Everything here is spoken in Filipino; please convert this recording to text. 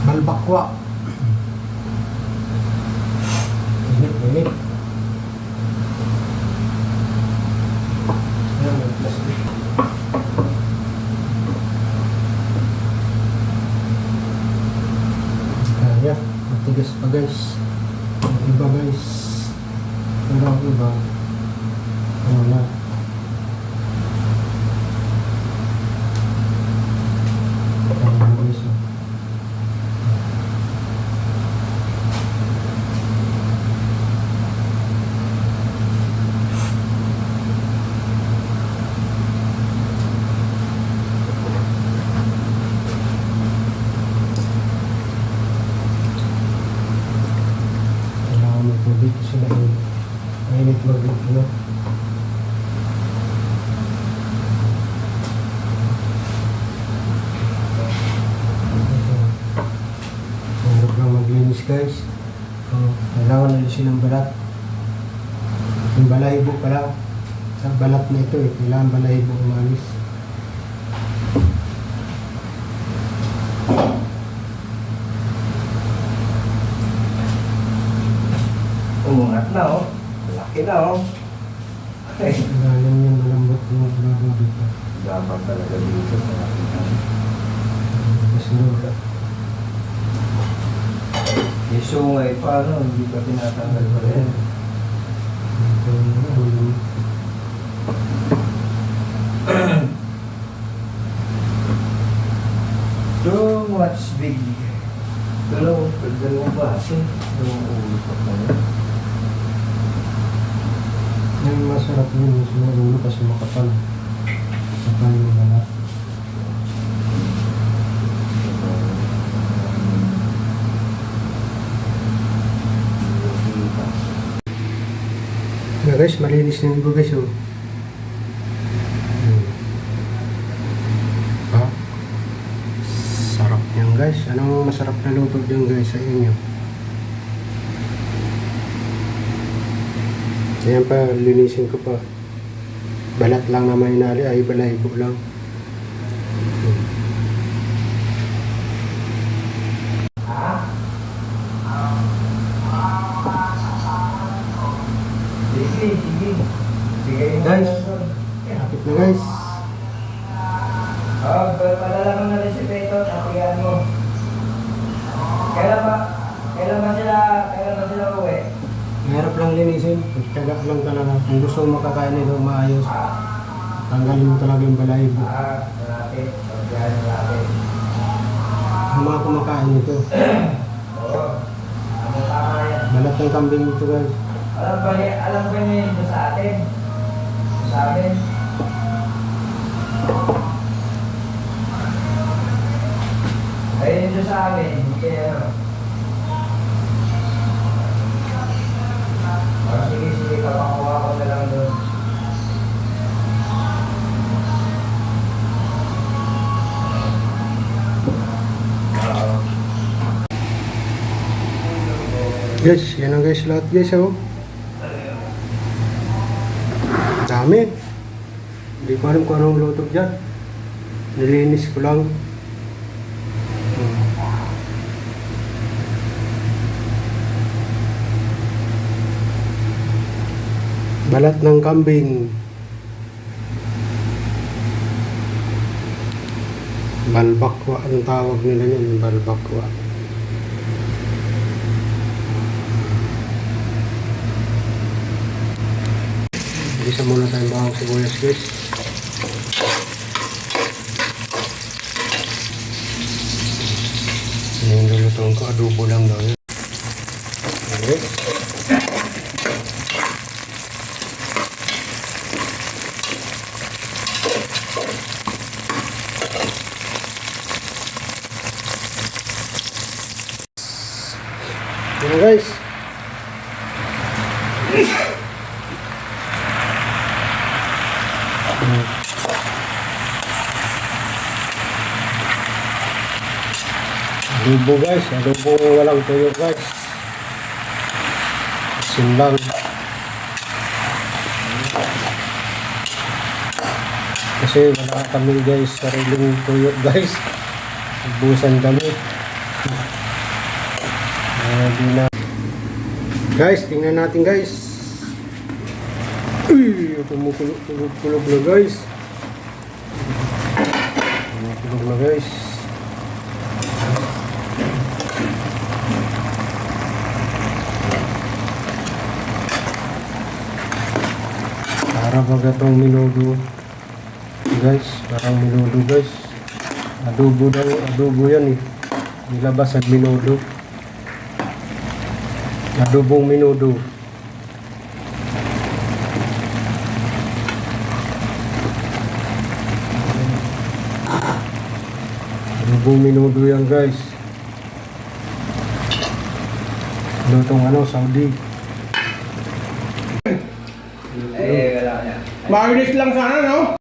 Balbakwa. Init. Ayan, may plastic. Kaya, matigas pa guys. Ang iba guys. Pero ang iba, wala. Tubig kasi mainit mag-ano. Mahirap lang maglinis guys. Kailangan alisin ang balat. Yung balahibo pala sa balat na ito kailangan balahibo umalis. Umungat na oh. Laki na oh. Galing yan, malambot yung labo dito. Dapat talaga dito sa akin. Masunod. Yung sungay pa ano, hindi pa tinatanggal pa rin. So much big. Dalawang base. Dalawang ulo pa na yun. Yung masarap yun, yung sumulo kasi makapal. Makapal yung balat. Na guys, malinis na yung guys oh. Sarap niyan guys. Anong masarap na luto dyan guys sa inyo? Ayan pa, linisin ko pa. Balat lang naman inali, ay balahibo lang. Sige. Guys, kapit na guys. Padala mo na rin si Peto, tapigan mo. Kailan ba sila uwi? Mahirap lang linisin, pagkagat lang talaga. Kung gusto mo makakain nito maayos, tanggalin mo talaga yung balahibo. Malapit. Malapit. Ang mga kumakain nito, Oo. Tama yan. balat ng kambing ito guys. Alam ba niya yun sa atin? Sa amin? Ayun yun sa amin. Hindi ano. Sige, kapakuha ko na lang doon. Guys, yan ang guys lahat guys oh. Dami. Hindi ko alam kung anong luto dyan. Nilinis ko lang. Balat ng kambing. Balbakwa ang tawag nila yun, balbakwa. Isa muna tayong bawang sibuyas guys. Yung lulutuin ko, adobo lang daw yun. Okay. Yan guys. Adobo guys, adobo walang tuyo guys. Asin lang. Kasi wala kami guys, sariling tuyo guys. Ubusan kami. Ready na. Guys, tingnan natin guys. Uy, kumukulog na guys. Kumukulog na guys. Para baga itong minudo. Guys, parang minudo guys. Adobo daw, adobo yan eh. Nilabas at minudo. Adobong minudo. Adobong minudo yan guys. Lutong ano, Saudi. Eh, wala na. Mayonnaise lang sana, no?